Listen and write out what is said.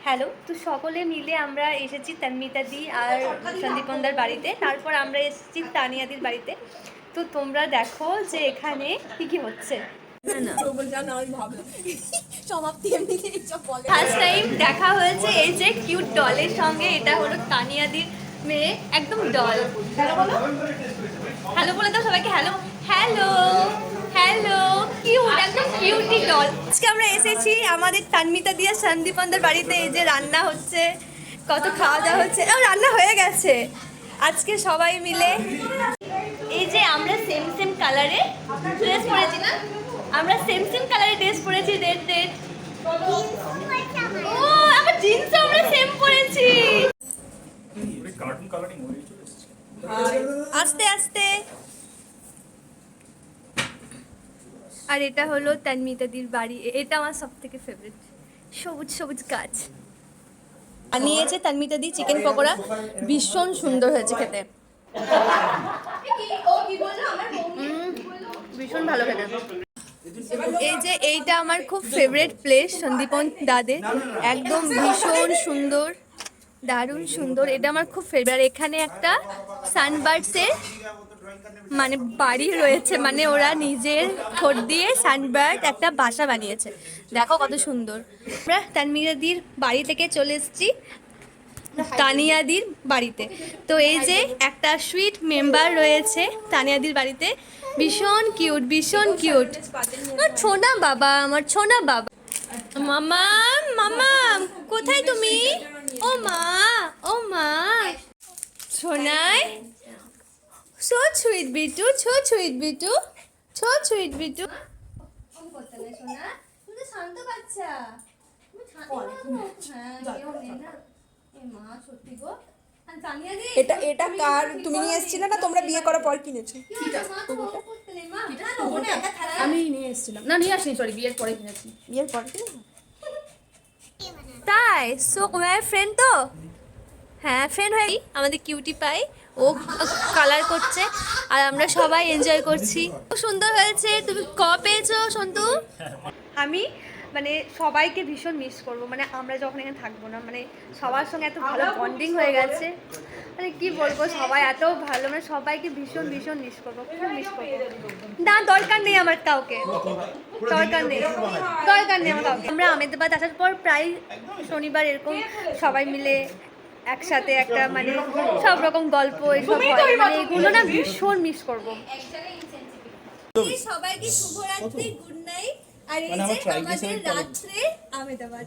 Hello, তো সকলে মিলে আমরা এসেছি তন্মিতাদি আর সন্দীপনদার বাড়িতে। তারপর আমরা এসেছি তানিয়াদির বাড়িতে। তো তোমরা দেখো যে এখানে কি কি হচ্ছে। ফার্স্ট টাইম দেখা হয়েছে এই যে কিউট ডলের সঙ্গে। এটা হলো তানিয়াদির মেয়ে, একদম ডল। হ্যালো বলো, হ্যালো বলে দাও সবাইকে। হ্যালো হ্যালো হ্যালো, কিউট, একদম কিউটি ডল। আজকে আমরা এসেছি আমাদের তানমিতা দিয়া সন্দীপনদের বাড়িতে। এই যে রান্না হচ্ছে, কত খাওয়া দাওয়া হচ্ছে। রান্না হয়ে গেছে। আজকে সবাই মিলে এই যে আমরা সেম সেম কালারে ড্রেস পরেছি না, আমরা সেম সেম কালারে ড্রেস পরেছি, রেড রেড। ও আমার জিন্সও আমরা সেম পরেছি। আস্তে আস্তে। আর এটা হলো তন্মিতাদির বাড়ি। এটা আমার সব থেকে ফেভারিট, সবুজ সবুজ গাছ। বানিয়েছে তন্মিতাদি চিকেন পকোড়া, ভীষণ সুন্দর হয়েছে খেতে, ভীষণ ভালো খেতে। এই যে এইটা আমার খুব ফেভারিট প্লেস সন্দীপন দাদের, একদম ভীষণ সুন্দর, দারুণ সুন্দর। এটা আমার খুব ফেভারিট। এখানে একটা সানবার্ডসের মানে বাড়ি রয়েছে, মানে ওরা নিজের ঠোঁট দিয়ে সানবার্ড একটা বাসা বানিয়েছে। দেখো কত সুন্দর। আমরা তানমিতাদির বাড়ি থেকে চলে এসেছি তানিয়াদির বাড়িতে। তো এই যে একটা সুইট মেম্বার রয়েছে তানিয়াদির বাড়িতে, ভীষণ কিউট, ভীষণ কিউট। আমার ছোনা বাবা, আমার ছোনা বাবা। মামা, মামা কোথায় তুমি? ও মা, ও মা, Sonai, so sweet Bittu, so sweet Bittu, so sweet Bittu. সোনা তুমি তো শান্ত বাচ্চা, এটা এটা কার তুমি নিয়ে এসেছিলে না তোমরা বিয়ে করার পর কিনেছো? আমি নিয়ে এসেছিলাম, না নিয়ে আসিনি, সরি বিয়ের পরে কিনেছি। বিয়ের পর কিনেছো? তাই? সো তোমার ফ্রেন্ড তো? হ্যাঁ ফ্রেন্ড হয়ে আমাদের কিউটি পাই। ও কালার করছে আর আমরা সবাই এনজয় করছি। খুব সুন্দর হয়েছে। তুমি পেয়েছো সন্তু? আমি মানে সবাইকে ভীষণ মিস করব, মানে আমরা যখন এখানে থাকবো না, মানে সবার সঙ্গে এত ভালো বন্ডিং হয়ে গেছে, মানে কি বলবো, সবাই এত ভালো, মানে সবাইকে ভীষণ ভীষণ মিস করবো, খুব মিস করবো। না দরকার নেই আমার কাউকে, দরকার নেই, দরকার নেই আমার কাউকে। আমরা আমেদাবাদ আসার পর প্রায় শনিবার এরকম সবাই মিলে একসাথে একটা মানে সব রকম গল্প এসব হয়, মানে এগুলো না ভীষণ মিস করবো। সবাইকে শুভরাত্রি, গুড নাইট। আর এই যে আমাদের রাত্রে আমেদাবাদ।